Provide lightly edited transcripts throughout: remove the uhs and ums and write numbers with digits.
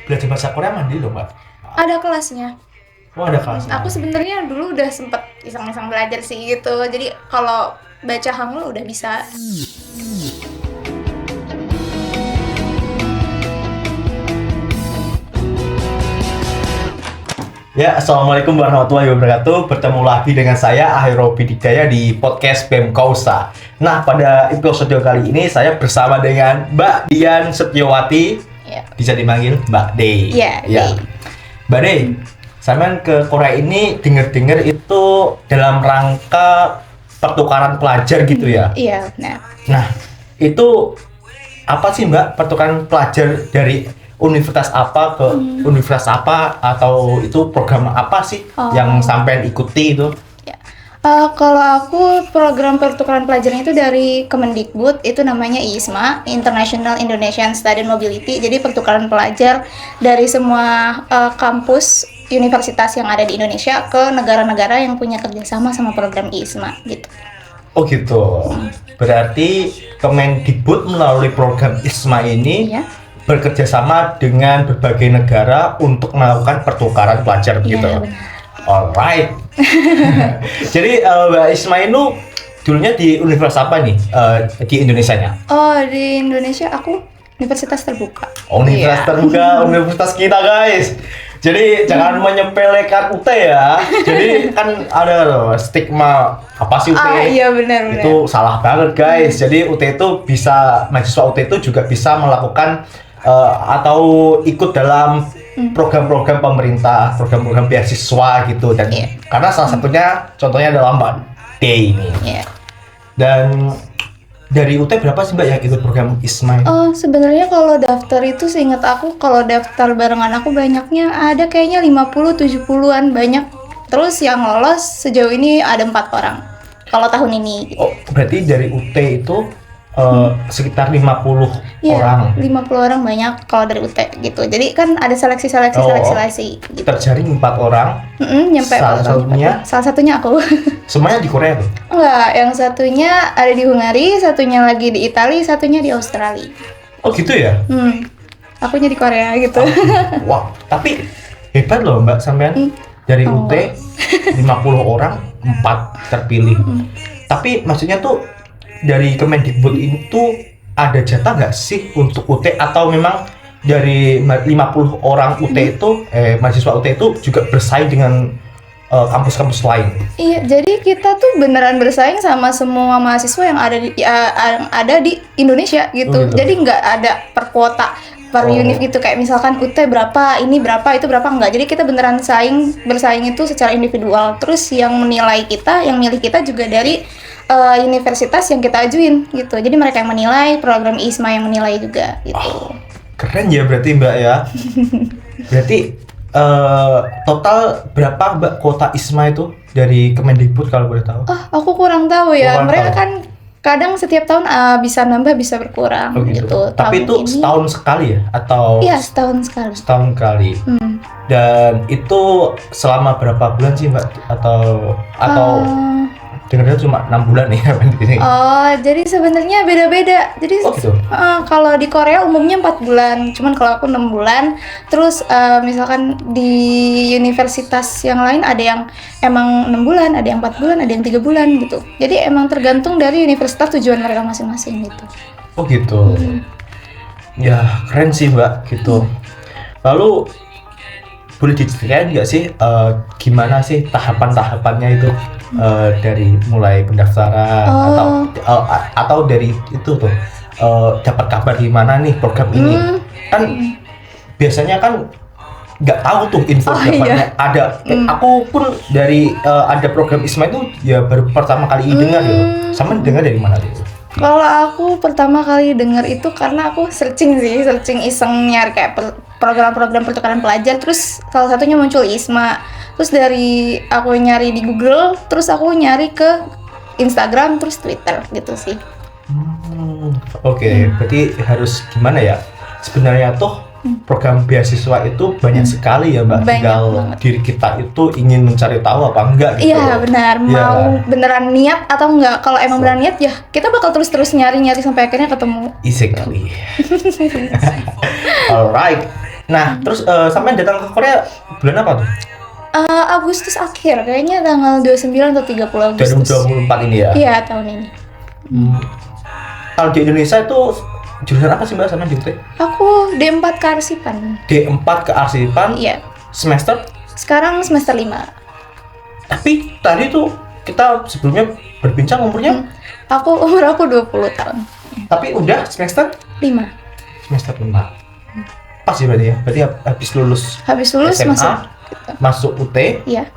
belajar bahasa Korea mandiri loh Mbak. Ada kelasnya. Oh ada kelasnya. Aku sebenarnya dulu udah sempet iseng-iseng belajar sih gitu. Jadi kalau baca Hangul udah bisa. Ya, assalamualaikum warahmatullahi wabarakatuh. Bertemu lagi dengan saya Ahiro Bidikaya di podcast BEM Kausa. Nah, pada episode kali ini saya bersama dengan Mbak Dian Setiawati. Ya. Bisa dipanggil Mbak Dey. Iya, Ya. Dey. Mbak Dey, sampean ke Korea ini dengar-dengar itu dalam rangka pertukaran pelajar gitu ya. Iya, nah. Nah, itu apa sih Mbak pertukaran pelajar dari universitas apa ke universitas apa, atau itu program apa sih yang sampean ikuti itu? Ya. Kalau aku program pertukaran pelajaran itu dari Kemendikbud, itu namanya IISMA, International Indonesian Student Mobility. Jadi pertukaran pelajar dari semua kampus universitas yang ada di Indonesia ke negara-negara yang punya kerjasama sama program IISMA gitu. Oh gitu. Berarti Kemendikbud melalui program IISMA ini Iya. bekerja sama dengan berbagai negara untuk melakukan pertukaran pelajar gitu. Iya, benar. Alright. Jadi Mbak Isma itu dulunya di universitas apa nih di Indonesianya? Oh, di Indonesia aku universitas terbuka. Universitas Iya. terbuka, universitas kita guys. Jadi jangan menyepelekan UT ya. Jadi kan ada loh stigma apa sih UT? Iya benar. Itu salah banget guys. Jadi UT itu bisa, mahasiswa UT itu juga bisa melakukan atau ikut dalam program-program pemerintah, program-program beasiswa gitu. Dan Iya. karena salah satunya contohnya adalah Mbak D ini. Iya. Dan dari UT berapa sih Mbak yang ikut program ISMA? Oh, sebenarnya kalau daftar itu seingat aku, kalau daftar barengan aku banyaknya ada kayaknya 50-70-an banyak. Terus yang lolos sejauh ini ada 4 orang. Kalau tahun ini gitu. Oh, berarti dari UT itu sekitar 50 Iya, orang. 50 orang banyak kalau dari UT gitu. Jadi kan ada seleksi gitu. Terjaring 4 orang. Nyampe Salah satunya? Salah satunya aku. Semuanya di Korea tuh? Enggak, yang satunya ada di Hungari, satunya lagi di Italia, satunya di Australia. Oh gitu ya? Akunya di Korea gitu. Wah, tapi hebat loh Mbak sampean. Dari Oh. UT 50 orang, 4 terpilih. Tapi maksudnya tuh dari Kemendikbud itu ada jatah nggak sih untuk UT, atau memang dari 50 orang UT itu mahasiswa UT itu juga bersaing dengan kampus-kampus lain? Iya, jadi kita tuh beneran bersaing sama semua mahasiswa yang ada di Indonesia gitu. Oh, gitu. Jadi nggak ada per kuota, per univ gitu, kayak misalkan UT berapa, ini berapa, itu berapa, enggak. Jadi kita beneran bersaing itu secara individual. Terus yang menilai kita, yang milih kita juga dari universitas yang kita ajuin gitu. Jadi mereka yang menilai, program ISMA yang menilai juga gitu. Keren ya berarti Mbak ya. Berarti total berapa Mbak kuota ISMA itu dari Kemendikbud kalau boleh tahu? Aku kurang tahu ya. Kurang Mereka tahu. kan kadang setiap tahun bisa nambah, bisa berkurang Oh, gitu. Tapi Tahun itu ini- setahun sekali ya, atau Iya, setahun sekali. setahun kali? Dan itu selama berapa bulan sih Mbak? Atau dengarnya cuma 6 bulan nih di sini? Oh, jadi sebenarnya beda-beda. Jadi Oh, gitu? kalau di Korea umumnya 4 bulan, cuman kalau aku 6 bulan. Terus misalkan di universitas yang lain ada yang emang 6 bulan, ada yang 4 bulan, ada yang 3 bulan gitu. Jadi emang tergantung dari universitas tujuan mereka masing-masing gitu. Oh gitu. Ya keren sih Mbak gitu. Lalu boleh diceritain nggak sih gimana sih tahapan-tahapannya itu dari mulai pendaftaran atau dari itu tuh dapat kabar di mana nih program ini? Kan biasanya kan nggak tahu tuh info dapatnya ada. Aku pun dari ada program ISMA itu ya baru pertama kali dengar gitu. Sama dengar dari mana gitu? Kalau aku pertama kali dengar itu karena aku searching iseng nyari kayak program-program pertukaran pelajar, terus salah satunya muncul ISMA. Terus dari aku nyari di Google, terus aku nyari ke Instagram, terus Twitter gitu sih. Oke, berarti harus gimana ya? Sebenarnya tuh program beasiswa itu banyak sekali ya Mbak. Banyak Tinggal banget. diri kita itu ingin mencari tahu apa enggak gitu. Iya benar, Iya mau kan? beneran niat atau enggak. Kalau emang beneran niat ya kita bakal terus nyari sampai akhirnya ketemu. Exactly. Alright. Nah, terus sampai datang ke Korea bulan apa tuh? Agustus akhir, kayaknya tanggal 29 atau 30 Agustus. 2024 ini ya? Iya, tahun ini. Kalau di Indonesia itu jurusan apa sih Mbak sama di UT? Aku D4 kearsipan. D4 kearsipan. Iya. Semester? Sekarang semester 5. Tapi tadi tuh kita sebelumnya berbincang umurnya, Umur aku 20 tahun. tapi udah semester 5. semester 5. Pas ya berarti ya? Berarti habis lulus Habis lulus SMA, masuk gitu. masuk UT, Iya.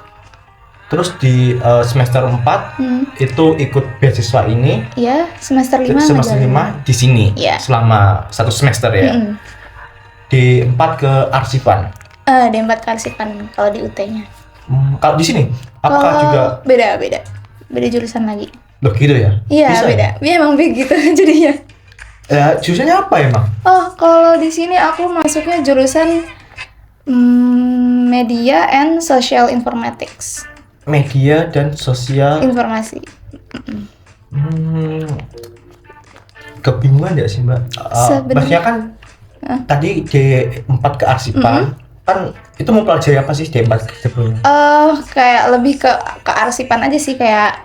terus di semester 4 itu ikut beasiswa ini. Iya, semester 5. Semester 5 di sini Iya. selama 1 semester ya. D4 ke arsipan. D4 kearsipan kalau di UT-nya. Kalau di sini apakah Kalau juga beda jurusan lagi. loh gitu ya? Iya, Bisa beda. ya? Iya, emang begitu jadinya. Jurusannya apa emang? Oh, kalau di sini aku masuknya jurusan Media and Social Informatics. Media dan sosial. Informasi. Kebingungan nggak sih Mbak? Maksudnya kan tadi D4 kearsipan, kan itu mau pelajari apa sih D4 sebelumnya? Kayak lebih ke kearsipan aja sih, kayak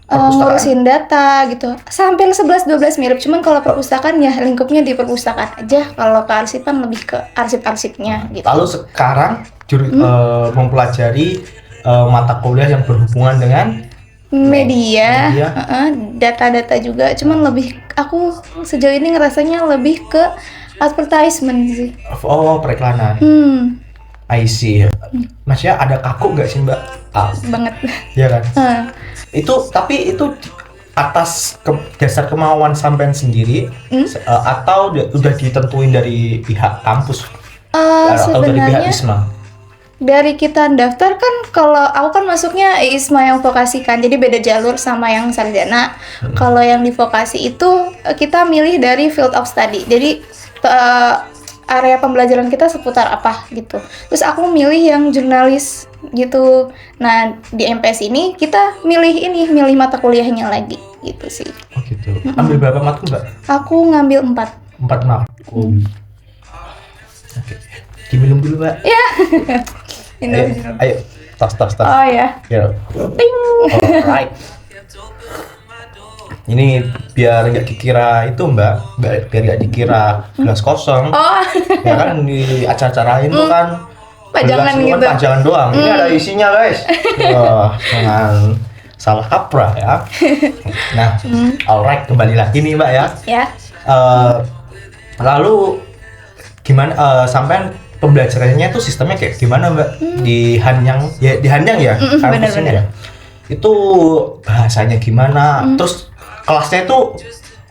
Perpustakaan. ngurusin data gitu. Hampir 11-12 mirip, cuman kalau perpustakaan ya lingkupnya di perpustakaan aja. Kalau kearsipan lebih ke arsip-arsipnya gitu. Lalu sekarang mempelajari mata kuliah yang berhubungan dengan Media. Media. Data-data juga, cuman lebih aku sejauh ini ngerasanya lebih ke advertisement sih. periklanan. I see. Maksudnya ada kaku nggak sih Mbak? Banget. Iya kan? Tapi itu atas dasar kemauan sampean sendiri, atau udah ditentuin dari pihak kampus atau dari pihak Sebenarnya ISMA? dari kita daftar kan, kalau aku kan masuknya ISMA yang vokasi kan, jadi beda jalur sama yang sarjana. Kalau yang di vokasi itu kita milih dari field of study, jadi area pembelajaran kita seputar apa gitu. Terus aku milih yang jurnalis gitu. Nah, di MPS ini kita milih mata kuliahnya lagi gitu sih. Oh gitu. Ambil berapa matkul Mbak? Aku ngambil 4. 4 matkul. Oke. Diminum dulu Mbak. Ya. Ayo, tas. Oh ya. Ya. Ting. Alright. Ini biar nggak dikira itu Mbak, biar nggak dikira gelas kosong. Oh. Ya kan di acara-acara itu kan Pajangan gelas itu kan gitu. pajangan doang. Ini ada isinya guys. Wah, jangan salah kaprah ya. Nah, alright, kembali lagi nih Mbak ya. Ya. Lalu gimana sampai pembelajarannya tuh sistemnya kayak gimana Mbak? Di Hanyang ya, kampus ini bener. ya. Itu bahasanya gimana? Terus kelasnya itu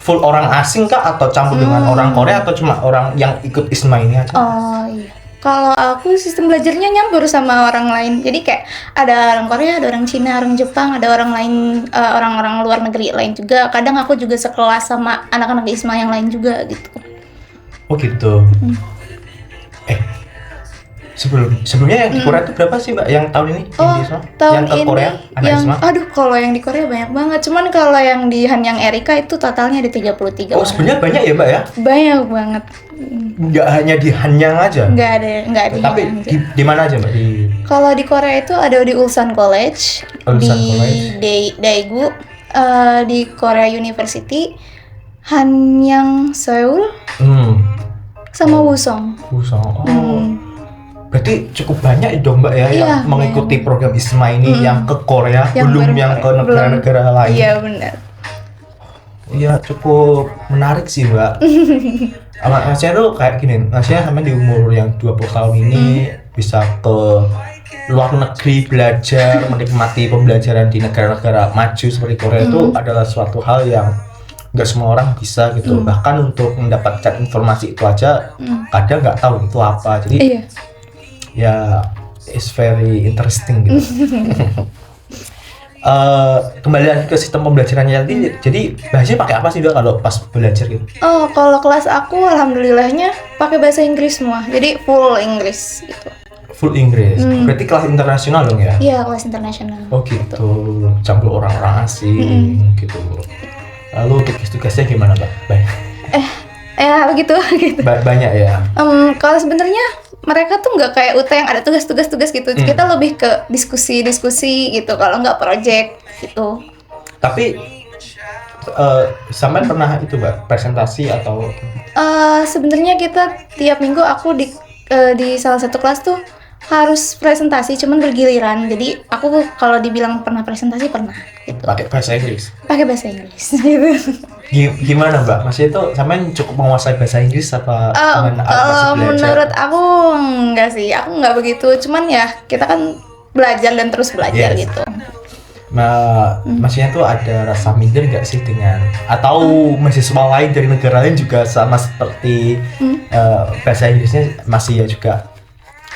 full orang asing kah atau campur dengan orang Korea atau cuma orang yang ikut ISMA ini aja? Oh iya. Kalau aku sistem belajarnya nyampur sama orang lain. Jadi kayak ada orang Korea, ada orang Cina, orang Jepang, ada orang lain, orang-orang luar negeri lain juga. Kadang aku juga sekelas sama anak-anak ISMA yang lain juga gitu. Oh gitu. Sebelumnya yang di Korea itu berapa sih Mbak yang tahun ini? Oh, yang di ISMA? tahun yang ke ini Korea anak ISMA? aduh, kalau yang di Korea banyak banget. Cuman kalau yang di Hanyang Erika itu totalnya ada 33 Oh orang. sebenarnya banyak ya Mbak ya? Banyak banget. Nggak hanya di Hanyang aja? Nggak ada Tapi Hanyang aja. di mana aja Mbak? Kalau di Korea itu ada di Ulsan College, Ulsan di College. Daegu, di Korea University, Hanyang Seoul, sama Wusong. Wusong. Berarti cukup banyak dong Mbak ya Iya, yang mengikuti program ISMA ini yang ke Korea, Yang belum baru yang ke belum. negara-negara lain. Iya benar. Iya cukup menarik sih Mbak. Maksudnya tuh kayak gini, maksudnya sampai di umur yang 20 tahun ini bisa ke luar negeri belajar, menikmati pembelajaran di negara-negara maju seperti Korea itu adalah suatu hal yang nggak semua orang bisa gitu. Bahkan untuk mendapatkan informasi itu aja kadang nggak tahu itu apa. Jadi Iya. ya it's very interesting gitu. Kembali lagi ke sistem pembelajarannya tadi. Jadi bahasanya pakai apa sih Mbak kalau pas belajar gitu? Oh, kalau kelas aku alhamdulillahnya pakai bahasa Inggris semua. Jadi full Inggris gitu. Full Inggris. Berarti kelas internasional dong ya? Iya, kelas internasional. Oh gitu. Campur orang-orang asing gitu. Lalu tugas-tugasnya gimana Mbak? Baik. Ya begitu gitu. Banyak ya. Kalau sebenarnya mereka tuh nggak kayak UT yang ada tugas gitu. Kita lebih ke diskusi gitu. Kalau nggak project gitu. Tapi sampai pernah itu Mbak presentasi atau Sebenarnya kita tiap minggu aku di salah satu kelas tuh harus presentasi, cuman bergiliran. Jadi aku kalau dibilang pernah presentasi pernah gitu. pakai bahasa Inggris? Pakai bahasa Inggris gitu. Gimana Mbak? Maksudnya itu sampai cukup menguasai bahasa Inggris apa Kalau masih belajar? menurut aku enggak sih, aku enggak begitu. Cuman ya kita kan belajar dan terus belajar Yes. gitu. Nah, maksudnya tuh ada rasa minder nggak sih dengan atau mahasiswa lain dari negara lain juga sama seperti bahasa Inggrisnya masih ya juga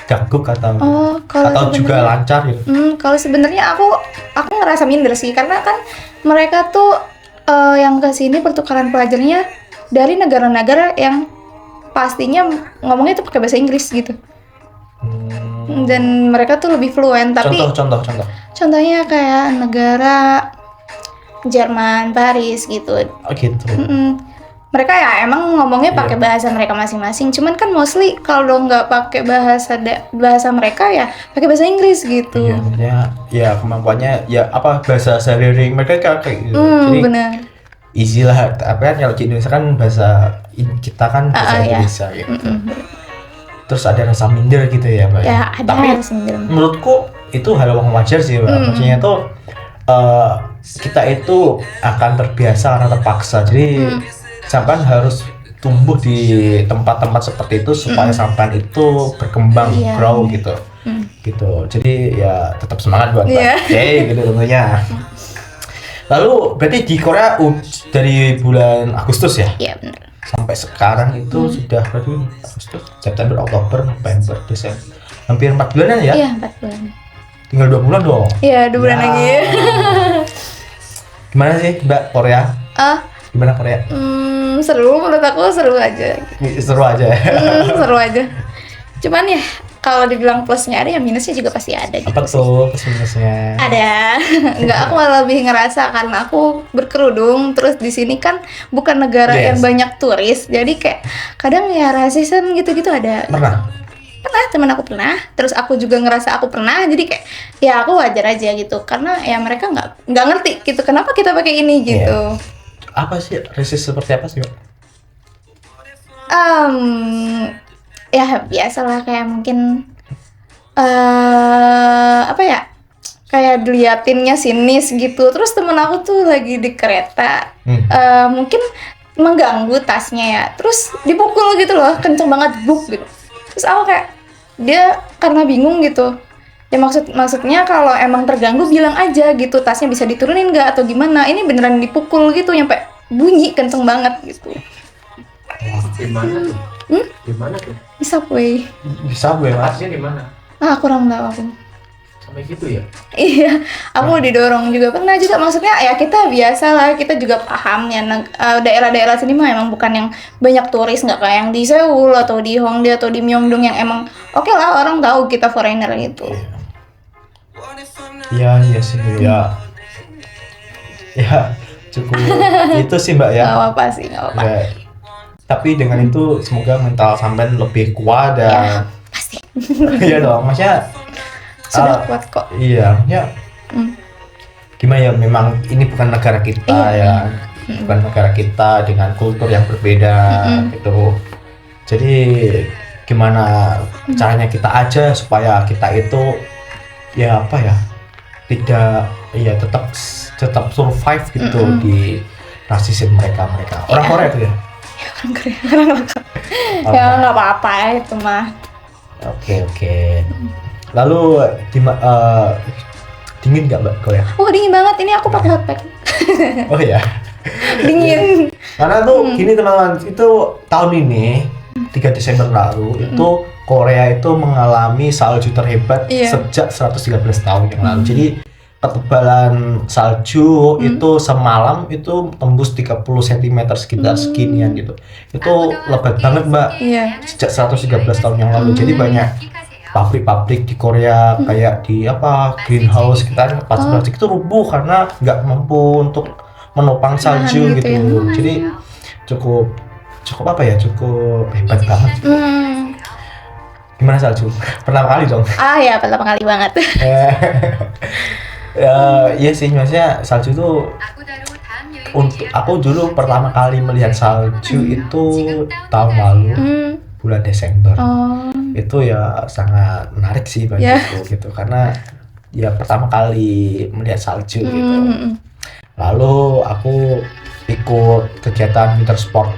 gaguk atau Kalau juga sebenarnya- lancar gitu? Kalau sebenarnya aku ngerasa minder sih, karena kan mereka tuh yang ke sini pertukaran pelajarnya dari negara-negara yang pastinya ngomongnya tuh pakai bahasa Inggris gitu. Dan mereka tuh lebih fluent, tapi Contoh. contohnya kayak negara Jerman, Paris gitu. Oh gitu. Mereka ya emang ngomongnya Iya. pakai bahasa mereka masing-masing. Cuman kan mostly kalau nggak pakai bahasa mereka ya pakai bahasa Inggris gitu. Iya, maksudnya ya kemampuannya ya apa bahasa sehari-hari mereka kayak gitu. Jadi Bener. easy lah. Tapi kan kalau di Indonesia kan bahasa kita kan bahasa iya. Indonesia gitu. Terus ada rasa minder gitu ya Mbak. Ya ada Tapi harus minder. menurutku itu hal yang wajar sih Mbak. Maksudnya tuh kita itu akan terbiasa karena terpaksa. Jadi sampai harus tumbuh di tempat-tempat seperti itu supaya sampai itu berkembang, Iya. grow gitu. Gitu. Jadi ya tetap semangat buat Mbak. Iya. Oke, gitu tentunya. Lalu berarti di Korea dari bulan Agustus ya Iya bener. sampai sekarang itu sudah berarti Agustus, September, Oktober, November, Desember, hampir 4 bulanan ya? Iya 4 bulan. Tinggal 2 bulan dong. Iya 2 bulan Ya. lagi. Gimana sih Mbak Korea? Gimana Korea? Seru, menurut aku seru aja. Seru aja ya. Seru aja. Cuman ya kalau dibilang plusnya ada ya minusnya juga pasti ada gitu. Apa tuh plus minusnya? Ada. Enggak, aku malah lebih ngerasa karena aku berkerudung, terus di sini kan bukan negara Yes. yang banyak turis. Jadi kayak kadang ya rasisme gitu-gitu ada. Pernah? Teman aku pernah, terus aku juga ngerasa aku pernah. Jadi kayak ya aku wajar aja gitu. Karena ya mereka nggak ngerti gitu kenapa kita pakai ini gitu. Apa sih resist seperti apa sih Mbak? Ya biasalah kayak mungkin apa ya, kayak diliatinnya sinis gitu. Terus temen aku tuh lagi di kereta, mungkin mengganggu tasnya ya, terus dipukul gitu loh, kenceng banget, buk gitu. Terus aku kayak, dia karena bingung gitu ya, maksudnya kalau emang terganggu bilang aja gitu, tasnya bisa diturunin nggak atau gimana. Ini beneran dipukul gitu nyampe bunyi kenceng banget gitu. Gimana tuh? Gimana tuh? Di subway. Bisa gue Mas. Pasnya di mana? Kurang tahu aku. Sampai gitu ya? Iya, aku didorong juga pernah juga. Maksudnya ya kita biasa lah, kita juga paham ya daerah-daerah sini mah emang bukan yang banyak turis, nggak kayak yang di Seoul atau di Hongdae atau di Myeongdong yang emang oke lah orang tahu kita foreigner gitu. Iya sih ya. Ya cukup itu sih Mbak ya. Nggak apa-apa sih, nggak apa-apa. Ya. Tapi dengan itu semoga mental sampean lebih kuat dan Pasti iya dong, maksudnya sudah kuat kok. iya, ya gimana ya, memang ini bukan negara kita ya, bukan negara kita dengan kultur yang berbeda gitu. Jadi gimana caranya kita aja supaya kita itu ya apa ya, tidak ya tetap survive gitu di rasisme mereka orang Korea itu ya. Orang Korea, orang lokal. Ya nggak apa-apa itu mah. Oke. Lalu dingin nggak Mbak Korea? Dingin banget, ini aku pakai hot pack. Oh ya. Dingin. Karena tuh gini teman-teman, itu tahun ini 3 Desember lalu itu Korea itu mengalami salju terhebat sejak 113 tahun yang lalu. Jadi ketebalan salju itu semalam itu tembus 30 cm sekitar seginian gitu. Itu lebat banget Mbak. Iya. Sejak 113 tahun yang lalu. Jadi banyak pabrik-pabrik di Korea kayak di greenhouse kita plastik itu rubuh karena nggak mampu untuk menopang salju Nahan gitu gitu. ya. Jadi cukup cukup apa ya, cukup hebat banget. Gimana salju? Pertama kali dong. Ya pertama kali banget. Iya sih, maksudnya salju tuh untuk aku dulu pertama kali melihat salju itu tahun lalu bulan Desember. Itu ya sangat menarik sih bagiku gitu, karena ya pertama kali melihat salju gitu. Lalu aku ikut kegiatan winter sport.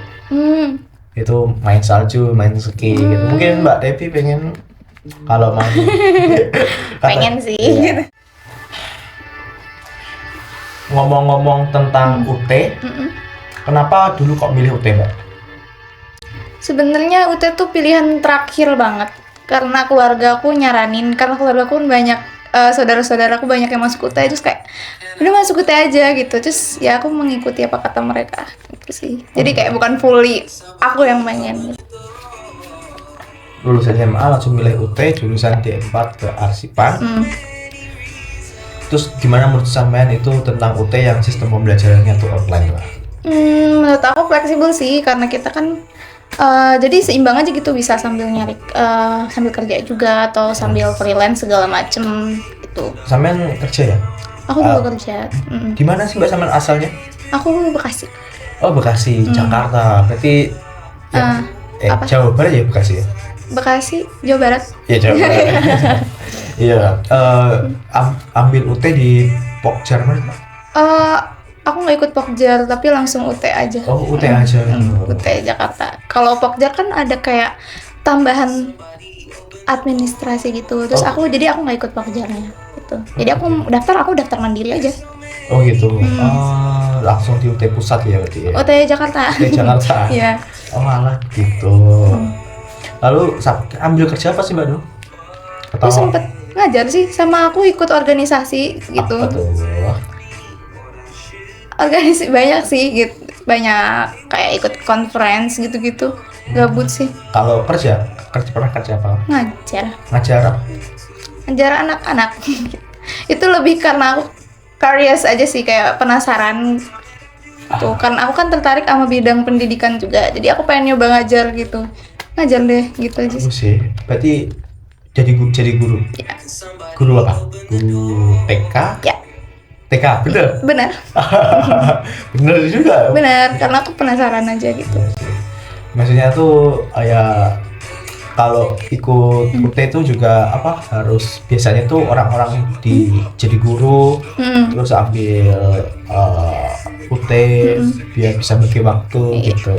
Itu main salju, main ski gitu. Mungkin Mbak Devi pengen kalau main Pengen sih. Iya. Ngomong-ngomong tentang UT, kenapa dulu kok milih UT, Mbak? Sebenarnya UT tuh pilihan terakhir banget karena keluarga aku nyaranin, karena keluarga aku banyak saudara-saudaraku banyak yang masuk UT, terus kayak udah masuk UT aja gitu, terus ya aku mengikuti apa kata mereka gitu sih. Jadi kayak bukan fully aku yang pengen gitu. Lulus SMA langsung milih UT jurusan D4 ke Arsipan. Terus gimana menurut sampean itu tentang UT yang sistem pembelajarannya tuh online lah? Menurut aku fleksibel sih, karena kita kan jadi seimbang aja gitu, bisa sambil nyari sambil kerja juga atau sambil freelance segala macem gitu. Sampean kerja ya? Aku juga kerja. Di mana sih Mbak sampean asalnya? Aku Bekasi. Oh Bekasi, Jakarta. Berarti apa? Jawa Barat ya Bekasi ya? Bekasi, Jawa Barat. Iya Jawa Barat. Iya. Ambil UT di Pokjar mana? Aku nggak ikut Pokjar, tapi langsung UT aja. Oh UT aja. UT Jakarta. Kalau Pokjar kan ada kayak tambahan administrasi gitu. Terus aku nggak ikut Pokjarnya gitu. Jadi aku daftar mandiri aja. Oh gitu. Langsung di UT pusat ya berarti ya? UT Jakarta. UT Jakarta. Iya. Oh malah gitu. Lalu ambil kerja apa sih Mbak dulu? Aku sempet ngajar sih, sama aku ikut organisasi gitu. Apa tuh? Organisasi banyak sih gitu. Banyak kayak ikut conference gitu-gitu. Gabut sih. Kalau pernah kerja apa? Ngajar apa? Ngajar anak-anak. Itu lebih karena aku curious aja sih, kayak penasaran. Tuh kan aku kan tertarik sama bidang pendidikan juga. Jadi aku pengen nyoba ngajar gitu. Ngajar deh gitu aja Bagus sih. Berarti jadi guru. Ya. Guru apa? Guru TK? Ya. TK, bener? Benar. Bener juga. Benar, karena aku penasaran aja gitu. Maksudnya tuh ya kalau ikut UT itu juga harus biasanya tuh orang-orang jadi guru terus ambil UT biar bisa bagi waktu gitu.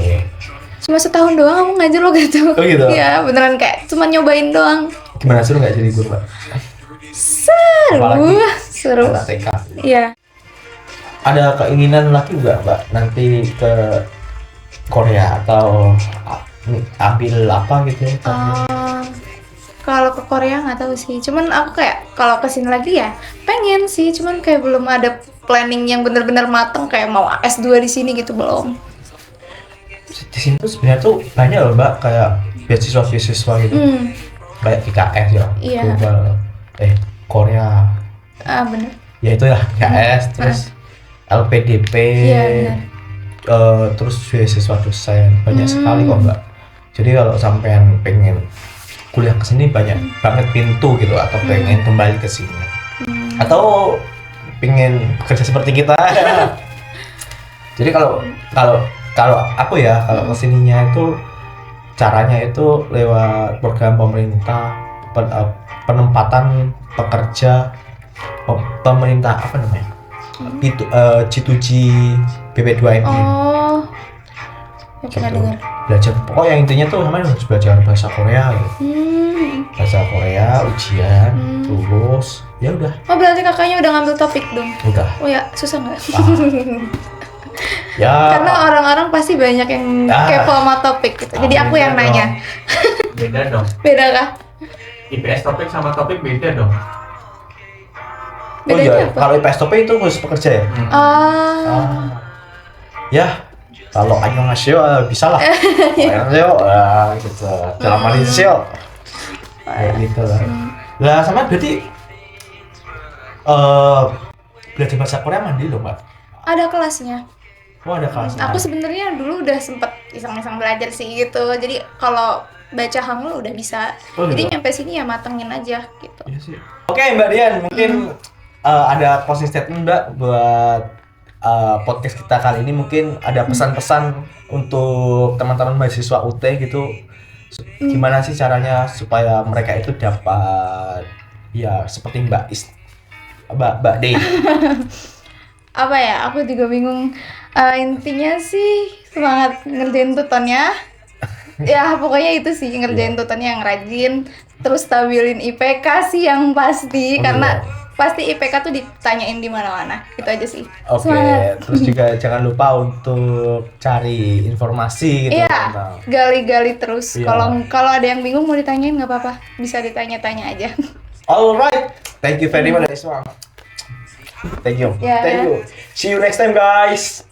Cuma setahun doang aku ngajar loh gitu. Oh gitu? Iya, beneran kayak cuma nyobain doang. Gimana, seru nggak jadi guru, Mbak? Seru. Anak TK. Iya. Ada keinginan lagi nggak, Mbak, nanti ke Korea atau ambil apa gitu? Kalau ke Korea nggak tahu sih. Cuman aku kayak kalau kesini lagi ya pengen sih. Cuman kayak belum ada planning yang benar-benar mateng, kayak mau S2 di sini gitu, belum. Di sini tuh sebenarnya tuh banyak loh Mbak, kayak beasiswa gitu. Kayak IKS ya. Iya. Global Korea. Bener. Ya itu ya IKS, terus LPDP. Iya, bener. Terus beasiswa dosen banyak sekali kok Mbak. Jadi kalau sampean pengen kuliah ke sini banyak banget pintu gitu, atau pengen kembali ke sini. Atau pengen bekerja seperti kita. Jadi kalau aku ya, kalau kesininya itu caranya itu lewat program pemerintah penempatan pekerja pemerintah apa namanya? Itu G2G BP2M. Oh. Ya pernah gitu. dengar. Belajar pokoknya intinya tuh namanya harus belajar bahasa Korea gitu. Bahasa Korea, ujian, lulus, ya udah. Oh, berarti kakaknya udah ngambil topik dong? Udah. Oh ya, susah nggak? Ya. Karena orang-orang pasti banyak yang kepo sama topik gitu. Jadi aku yang nanya. Beda dong. Beda kah? IPS topik sama topik beda dong. Bedanya apa? Kalau IPS topik itu khusus pekerja ya? Ya, kalau 안녕하세요 bisa lah. 안녕하세요, gitu. Dalam Malaysia, kayak gitu lah. Lah sama berarti belajar bahasa Korea mandiri loh Mbak? Ada kelasnya. Oh, ada kelas. Aku sebenarnya dulu udah sempet iseng-iseng belajar sih gitu. Jadi kalau baca Hangul udah bisa. Oh, Jadi iya. nyampe sini ya matengin aja gitu. Iya sih. Oke, Mbak Dian, mungkin ada closing statement Mbak buat podcast kita kali ini. Mungkin ada pesan-pesan untuk teman-teman mahasiswa UT gitu. Gimana sih caranya supaya mereka itu dapat ya seperti Mbak D. Apa ya? Aku juga bingung. Intinya sih semangat ngerjain tutonnya. Ya pokoknya itu sih, ngerjain tutonnya yang rajin, terus stabilin IPK sih yang pasti, Oh, karena iya. pasti IPK tuh ditanyain di mana-mana. Itu aja sih. Oke, Semangat. terus juga jangan lupa untuk cari informasi gitu Iya, tentang. gali-gali terus. Iya. Kalau ada yang bingung mau ditanyain nggak apa-apa, bisa ditanya-tanya aja. Alright, thank you very much Isma. Thank you. Yeah. Thank you. See you next time guys.